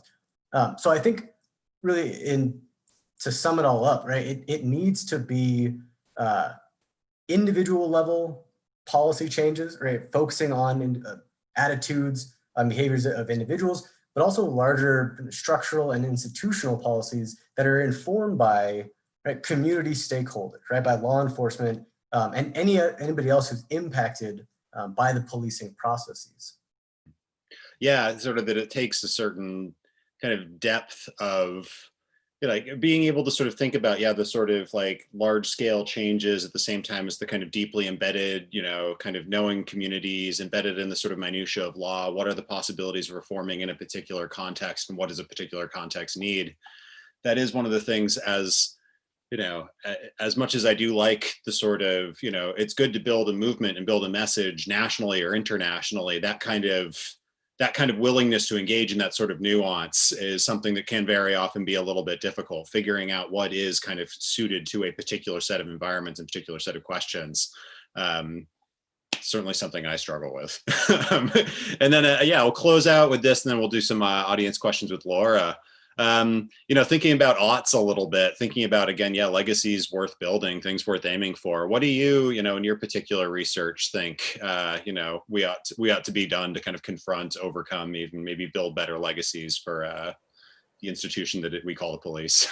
So I think really to sum it all up, right? It needs to be individual level policy changes, right? Focusing on attitudes, behaviors of individuals, but also larger structural and institutional policies that are informed by, right, community stakeholders, right, by law enforcement, and anybody else who's impacted by the policing processes. Yeah, sort of that it takes a certain kind of depth of, like, being able to sort of think about, the sort of like large scale changes at the same time as the kind of deeply embedded, kind of knowing communities embedded in the sort of minutia of law. What are the possibilities of reforming in a particular context, and what does a particular context need? That is one of the things, as as much as I do like the sort of, it's good to build a movement and build a message nationally or internationally, that kind of willingness to engage in that sort of nuance is something that can very often be a little bit difficult. Figuring out what is kind of suited to a particular set of environments and particular set of questions Certainly something I struggle with. And then, yeah, we'll close out with this, and then we'll do some audience questions with Laura. Thinking about aughts a little bit, thinking about, again, yeah, legacies worth building, things worth aiming for. What do you, in your particular research think, we ought to be done to kind of confront, overcome, even maybe build better legacies for the institution that we call the police?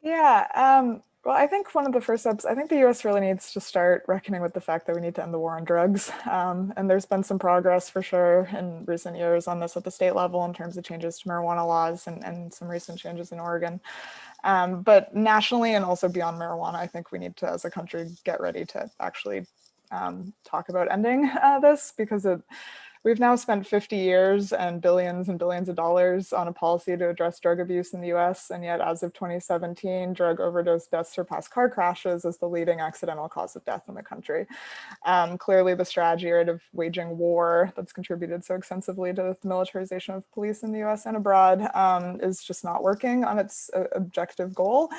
Yeah, well, I think one of the first steps, I think the US really needs to start reckoning with the fact that we need to end the war on drugs. And there's been some progress for sure in recent years on this at the state level in terms of changes to marijuana laws and some recent changes in Oregon. But nationally and also beyond marijuana, I think we need to, as a country, get ready to actually talk about ending this, because we've now spent 50 years and billions of dollars on a policy to address drug abuse in the US. And yet, as of 2017, drug overdose deaths surpass car crashes as the leading accidental cause of death in the country. Clearly, the strategy of waging war that's contributed so extensively to the militarization of police in the US and abroad is just not working on its objective goal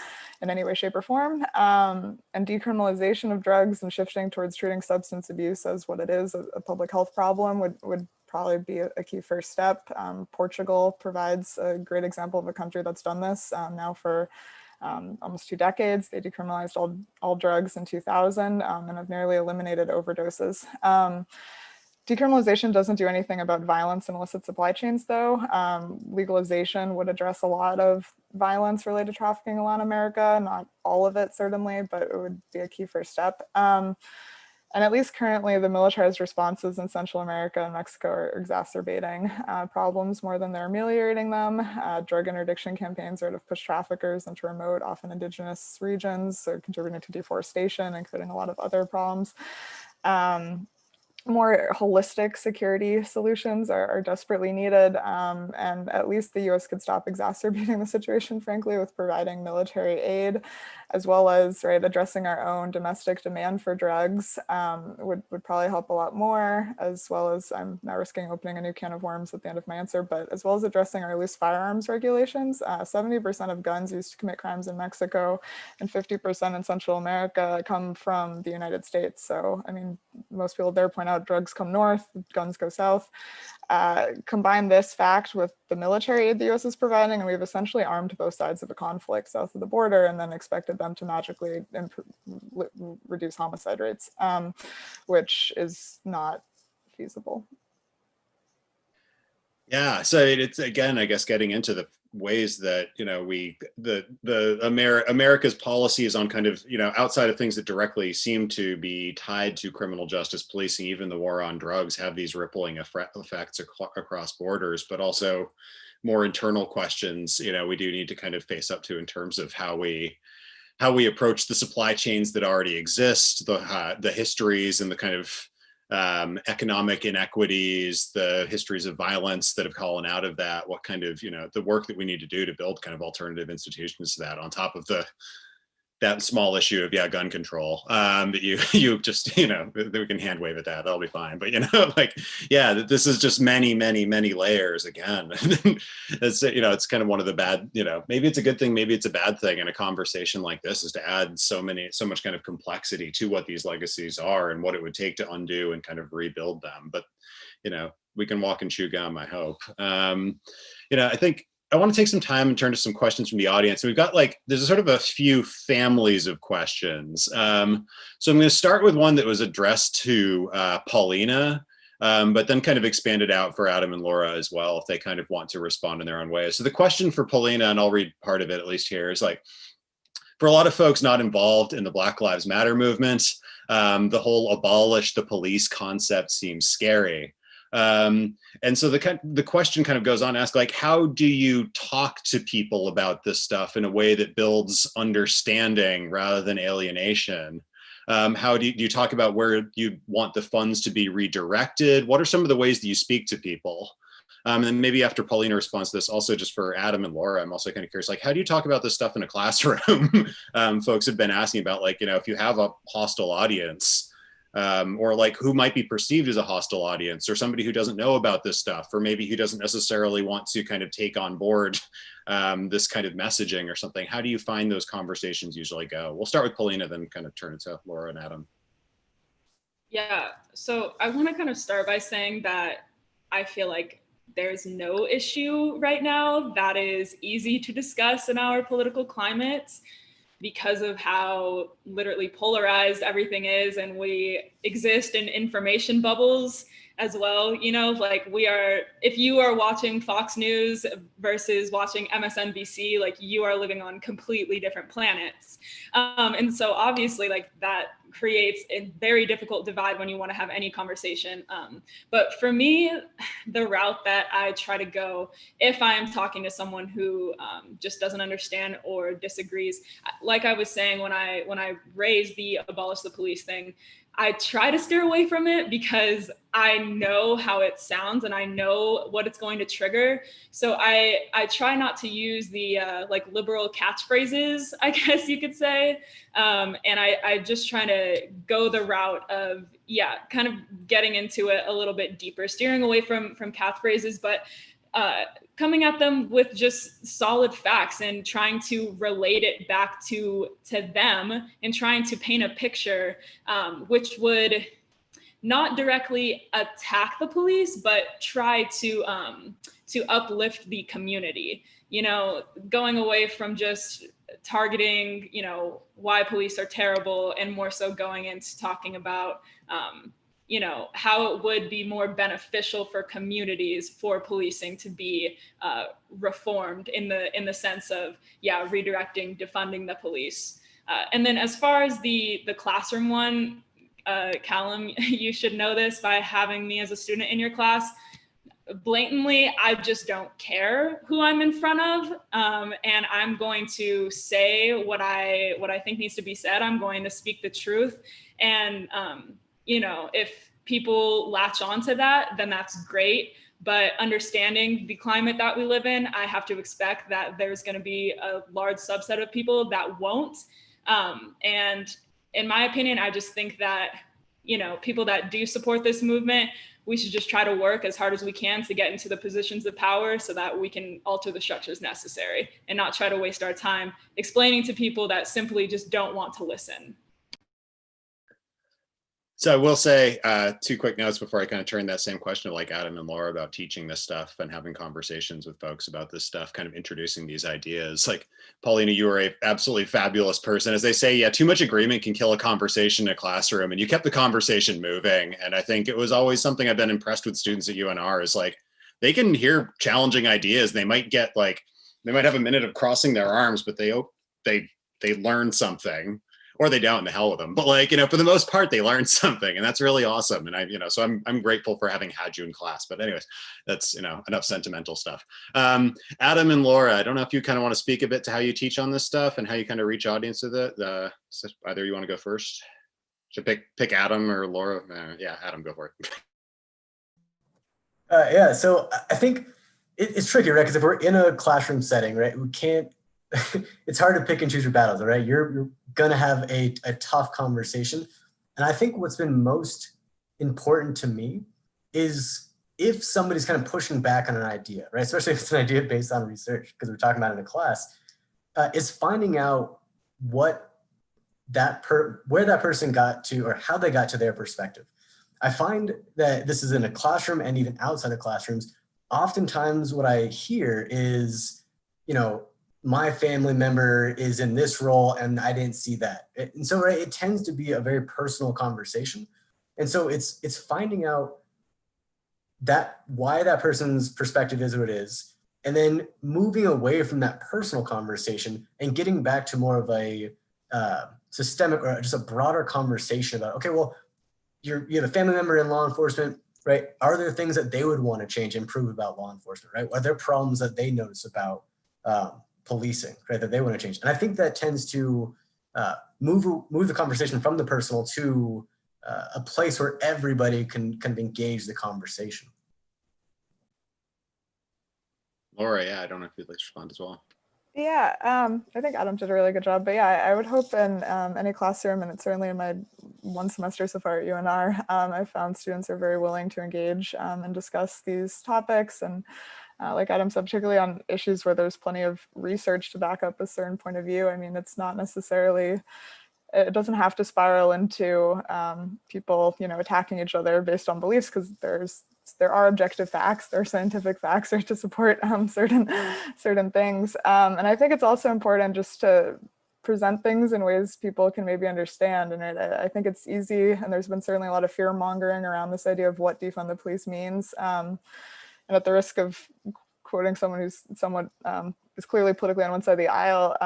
in any way, shape, or form. And decriminalization of drugs and shifting towards treating substance abuse as what it is, a public health problem, would probably be a key first step. Portugal provides a great example of a country that's done this now for almost 2 decades. They decriminalized all drugs in 2000 and have nearly eliminated overdoses. Decriminalization doesn't do anything about violence and illicit supply chains, though. Legalization would address a lot of violence related to trafficking in Latin America, not all of it certainly, but it would be a key first step. And at least currently, the militarized responses in Central America and Mexico are exacerbating problems more than they're ameliorating them. Drug interdiction campaigns are to push traffickers into remote, often indigenous regions, so contributing to deforestation and creating a lot of other problems. More holistic security solutions are desperately needed, and at least the US could stop exacerbating the situation, frankly, with providing military aid, as well as addressing our own domestic demand for drugs would probably help a lot more, as well as, I'm now risking opening a new can of worms at the end of my answer, but as well as addressing our loose firearms regulations. 70% of guns used to commit crimes in Mexico and 50% in Central America come from the United States. So, I mean, most people there point out drugs come north, guns go south. Combine this fact with the military aid the US is providing, and we've essentially armed both sides of a conflict south of the border and then expected them to magically reduce homicide rates, which is not feasible. Yeah, so it's, again, I guess, getting into the ways that America's policies on kind of outside of things that directly seem to be tied to criminal justice policing, even the war on drugs, have these rippling effects across borders, but also more internal questions we do need to kind of face up to in terms of how we approach the supply chains that already exist, the histories and the kind of economic inequities, the histories of violence that have fallen out of that, what kind of, the work that we need to do to build kind of alternative institutions to that, on top of that small issue of gun control that you just that we can hand wave at that'll be fine, but this is just many layers again. It's it's kind of one of the bad, maybe it's a good thing, maybe it's a bad thing in a conversation like this, is to add so much kind of complexity to what these legacies are and what it would take to undo and kind of rebuild them. But we can walk and chew gum, I hope. I think I want to take some time and turn to some questions from the audience. So we've got there's a sort of a few families of questions. So I'm going to start with one that was addressed to Paulina, but then kind of expanded out for Adam and Laura as well, if they kind of want to respond in their own way. So the question for Paulina, and I'll read part of it at least here, is for a lot of folks not involved in the Black Lives Matter movement, the whole abolish the police concept seems scary. And so the question kind of goes on to ask, how do you talk to people about this stuff in a way that builds understanding rather than alienation? How do you talk about where you want the funds to be redirected? What are some of the ways that you speak to people? And then maybe after Paulina responds to this, also just for Adam and Laura, I'm also kind of curious, how do you talk about this stuff in a classroom? Folks have been asking about, if you have a hostile audience, or like who might be perceived as a hostile audience, or somebody who doesn't know about this stuff, or maybe who doesn't necessarily want to kind of take on board this kind of messaging or something? How do you find those conversations usually go? We'll start with Paulina, then kind of turn it to Laura and Adam. Yeah, so I want to kind of start by saying that I feel like there's no issue right now that is easy to discuss in our political climate because of how literally polarized everything is, and we exist in information bubbles as well. You know, like if you are watching Fox News versus watching MSNBC, like you are living on completely different planets. And so obviously like that creates a very difficult divide when you want to have any conversation. But for me, the route that I try to go, if I am talking to someone who just doesn't understand or disagrees, like I was saying, when I raised the abolish the police thing, I try to steer away from it because I know how it sounds and I know what it's going to trigger. So I try not to use the like liberal catchphrases, I guess you could say. And I just try to go the route of, yeah, kind of getting into it a little bit deeper, steering away from catchphrases, but coming at them with just solid facts and trying to relate it back to them and trying to paint a picture which would not directly attack the police, but try to uplift the community, you know, going away from just targeting, you know, why police are terrible, and more so going into talking about you know, how it would be more beneficial for communities for policing to be reformed in the sense of, yeah, redirecting, defunding the police. And then as far as the classroom one, Callum, you should know this by having me as a student in your class. Blatantly, I just don't care who I'm in front of, and I'm going to say what I think needs to be said. I'm going to speak the truth, and you know, if people latch onto that, then that's great. But understanding the climate that we live in, I have to expect that there's going to be a large subset of people that won't. And in my opinion, I just think that, you know, people that do support this movement, we should just try to work as hard as we can to get into the positions of power so that we can alter the structures necessary and not try to waste our time explaining to people that simply just don't want to listen. So I will say 2 quick notes before I kind of turn that same question to like Adam and Laura about teaching this stuff and having conversations with folks about this stuff, kind of introducing these ideas. Like Paulina, you were a absolutely fabulous person. As they say, yeah, too much agreement can kill a conversation in a classroom, and you kept the conversation moving. And I think it was always something I've been impressed with students at UNR is like, they can hear challenging ideas. They might get like, they might have a minute of crossing their arms, but they learn something. Or they don't, and the hell with them. But like, you know, for the most part, they learned something, and that's really awesome. And you know, so I'm grateful for having had you in class. But anyways, that's, you know, enough sentimental stuff. Adam and Laura, I don't know if you kind of want to speak a bit to how you teach on this stuff and how you kind of reach audience with it. So either you want to go first? Should pick Adam or Laura? Yeah, Adam, go for it. Yeah, so I think it's tricky, right? Because if we're in a classroom setting, right, we can't. It's hard to pick and choose your battles, right? You're gonna have a tough conversation. And I think what's been most important to me is if somebody's kind of pushing back on an idea, right? Especially if it's an idea based on research, because we're talking about it in a class, is finding out where that person got to, or how they got to their perspective. I find that this is in a classroom and even outside of classrooms. Oftentimes what I hear is, you know, my family member is in this role and I didn't see that. And so, right, it tends to be a very personal conversation. And so it's finding out that why that person's perspective is what it is, and then moving away from that personal conversation and getting back to more of a systemic or just a broader conversation about, okay, well, you have a family member in law enforcement, right? Are there things that they would want to change, improve about law enforcement, right? Are there problems that they notice about policing, right, that they want to change? And I think that tends to move the conversation from the personal to a place where everybody can kind of engage the conversation. Laura, yeah, I don't know if you'd like to respond as well. Yeah, I think Adam did a really good job. But yeah, I would hope in any classroom, and it's certainly in my one semester so far at UNR, I've found students are very willing to engage and discuss these topics. And like Adam said, particularly on issues where there's plenty of research to back up a certain point of view. I mean, it's not necessarily, it doesn't have to spiral into people, attacking each other based on beliefs, because there are objective facts, there are scientific facts to support certain things. And I think it's also important just to present things in ways people can maybe understand. And I think it's easy, and there's been certainly a lot of fear mongering around this idea of what defund the police means. And at the risk of quoting someone who's somewhat is clearly politically on one side of the aisle,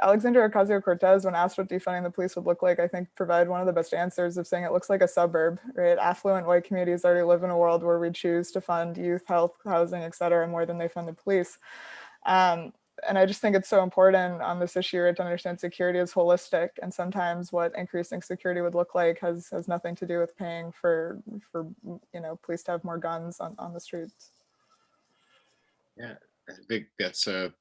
Alexandria Ocasio-Cortez, when asked what defunding the police would look like, I think provided one of the best answers of saying it looks like a suburb, right? Affluent white communities already live in a world where we choose to fund youth, health, housing, et cetera, more than they fund the police. And I just think it's so important on this issue to understand security is holistic, and sometimes what increasing security would look like has nothing to do with paying for police to have more guns on the streets. Yeah, I think that's a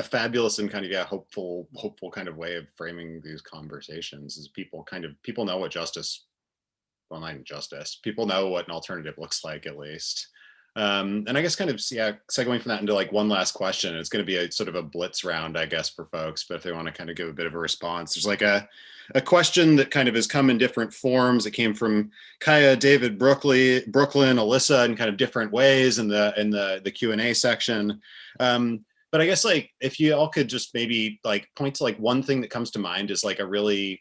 fabulous and kind of hopeful kind of way of framing these conversations. Is people know what justice, well, not even justice, people know what an alternative looks like, at least. And I guess kind of segueing from that into like one last question. It's going to be a sort of a blitz round, I guess, for folks, but if they want to kind of give a bit of a response, there's like a question that kind of has come in different forms. It came from Kaya, David, Brooklyn, Alyssa, in kind of different ways in the Q&A section. But I guess like if you all could just maybe like point to like one thing that comes to mind is like a really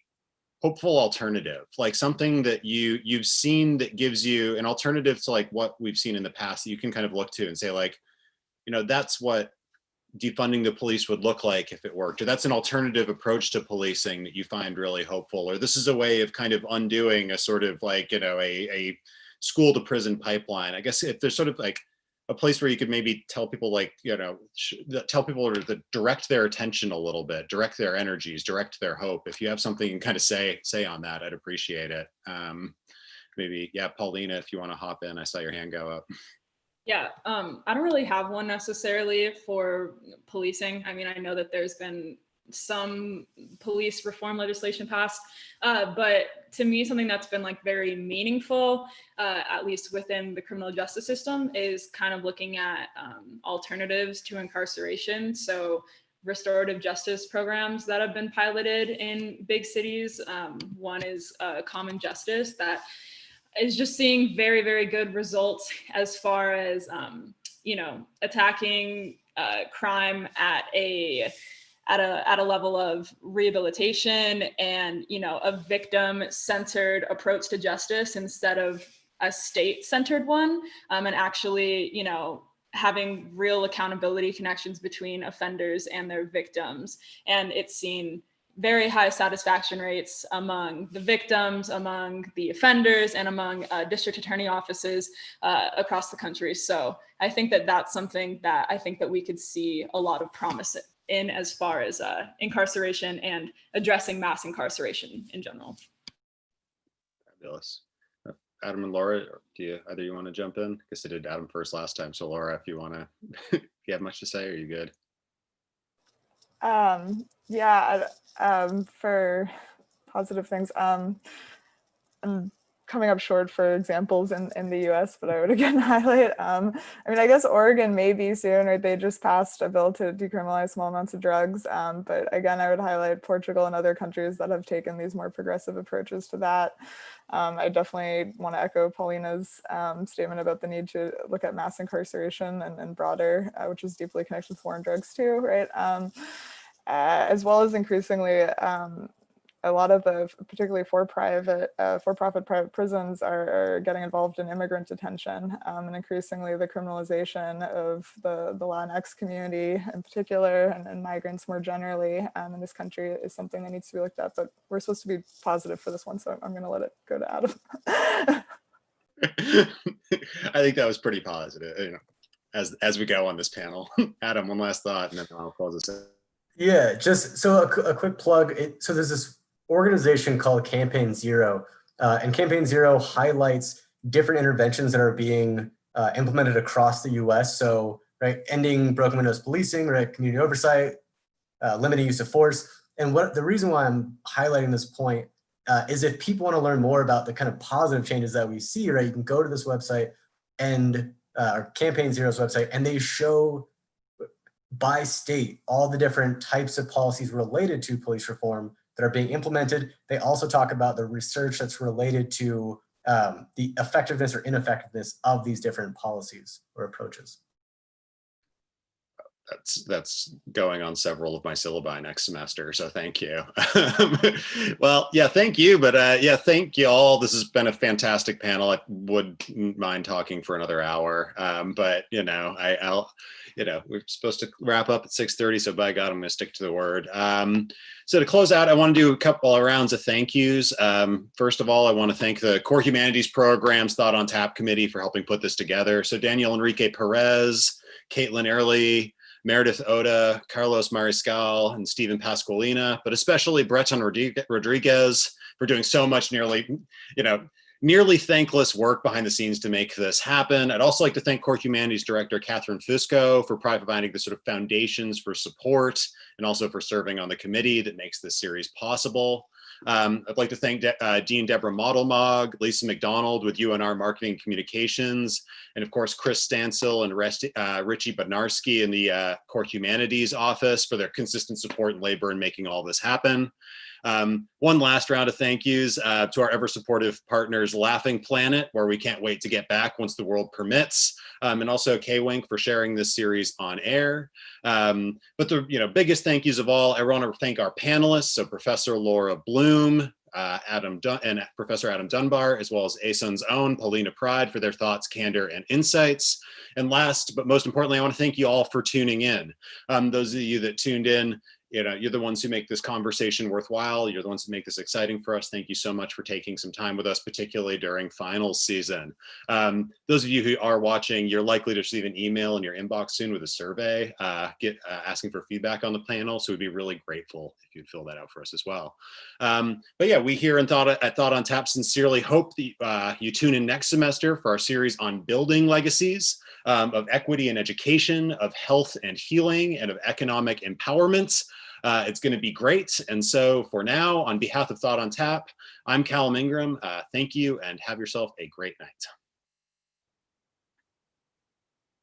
hopeful alternative, like something that you've seen that gives you an alternative to like what we've seen in the past that you can kind of look to and say like, that's what defunding the police would look like if it worked, or that's an alternative approach to policing that you find really hopeful, or this is a way of kind of undoing a sort of like, a school to prison pipeline. I guess if there's sort of like a place where you could maybe tell people like, tell people to direct their attention a little bit, direct their energies, direct their hope. If you have something you can kind of say on that, I'd appreciate it. Maybe, yeah, Paulina, if you want to hop in, I saw your hand go up. Yeah, I don't really have one necessarily for policing. I mean, I know that there's been some police reform legislation passed, but to me, something that's been like very meaningful, at least within the criminal justice system, is kind of looking at alternatives to incarceration. So restorative justice programs that have been piloted in big cities. One is Common Justice, that is just seeing very, very good results as far as, attacking crime at a level of rehabilitation and, a victim-centered approach to justice instead of a state-centered one, and actually, having real accountability connections between offenders and their victims. And it's seen very high satisfaction rates among the victims, among the offenders, and among district attorney offices across the country. So I think that that's something that I think that we could see a lot of promise in as far as incarceration and addressing mass incarceration in general. Fabulous. Adam and Laura, do either you want to jump in? I guess I did Adam first last time. So Laura, if you want to, if you have much to say, are you good? For positive things, I'm coming up short for examples in the US, but I would again highlight, I guess Oregon may be soon, right? They just passed a bill to decriminalize small amounts of drugs. But again, I would highlight Portugal and other countries that have taken these more progressive approaches to that. I definitely want to echo Paulina's statement about the need to look at mass incarceration and broader, which is deeply connected with war and drugs too, right? As well as increasingly, a lot of the particularly for-profit private prisons are getting involved in immigrant detention, and increasingly the criminalization of the Latinx community in particular, and migrants more generally in this country is something that needs to be looked at. But we're supposed to be positive for this one, so I'm going to let it go to Adam. I think that was pretty positive, as we go on this panel. Adam, one last thought, and then I'll close this out. Yeah, just so a quick plug. So there's this organization called Campaign Zero, and Campaign Zero highlights different interventions that are being implemented across the US. So right? Ending broken windows policing, right? Community oversight, limiting use of force. And what the reason why I'm highlighting this point is if people want to learn more about the kind of positive changes that we see, right? You can go to this website and our Campaign Zero's website, and they show by state all the different types of policies related to police reform that are being implemented. They also talk about the research that's related to the effectiveness or ineffectiveness of these different policies or approaches. That's going on several of my syllabi next semester, so thank you. Well, yeah, thank you, but yeah, thank you all. This has been a fantastic panel. I wouldn't mind talking for another hour, but I'll we're supposed to wrap up at 6:30, so by God, I'm gonna stick to the word. So to close out, I want to do a couple of rounds of thank yous. First of all, I want to thank the Core Humanities Programs Thought on Tap Committee for helping put this together. So Daniel Enrique Perez, Caitlin Early, Meredith Oda, Carlos Mariscal, and Stephen Pasqualina, but especially Breton Rodriguez for doing so much nearly thankless work behind the scenes to make this happen. I'd also like to thank Core Humanities Director Catherine Fusco for providing the sort of foundations for support and also for serving on the committee that makes this series possible. I'd like to thank Dean Deborah Modelmog, Lisa McDonald with UNR Marketing Communications, and of course, Chris Stansel and Richie Bednarski in the Core Humanities Office for their consistent support and labor in making all this happen. One last round of thank yous to our ever supportive partners, Laughing Planet, where we can't wait to get back once the world permits, and also K-Wink for sharing this series on air. But the biggest thank yous of all, I want to thank our panelists, so Professor Laura Bloom, and Professor Adam Dunbar, as well as ASUN's own Paulina Pride for their thoughts, candor, and insights. And last, but most importantly, I want to thank you all for tuning in. Those of you that tuned in, you're the ones who make this conversation worthwhile. You're the ones who make this exciting for us. Thank you so much for taking some time with us, particularly during finals season. Those of you who are watching, you're likely to receive an email in your inbox soon with a survey asking for feedback on the panel. So we'd be really grateful if you'd fill that out for us as well. But yeah, we here at Thought on Tap sincerely hope that you tune in next semester for our series on building legacies of equity and education, of health and healing, and of economic empowerment. It's going to be great. And so for now, on behalf of Thought on Tap, I'm Callum Ingram. Thank you and have yourself a great night.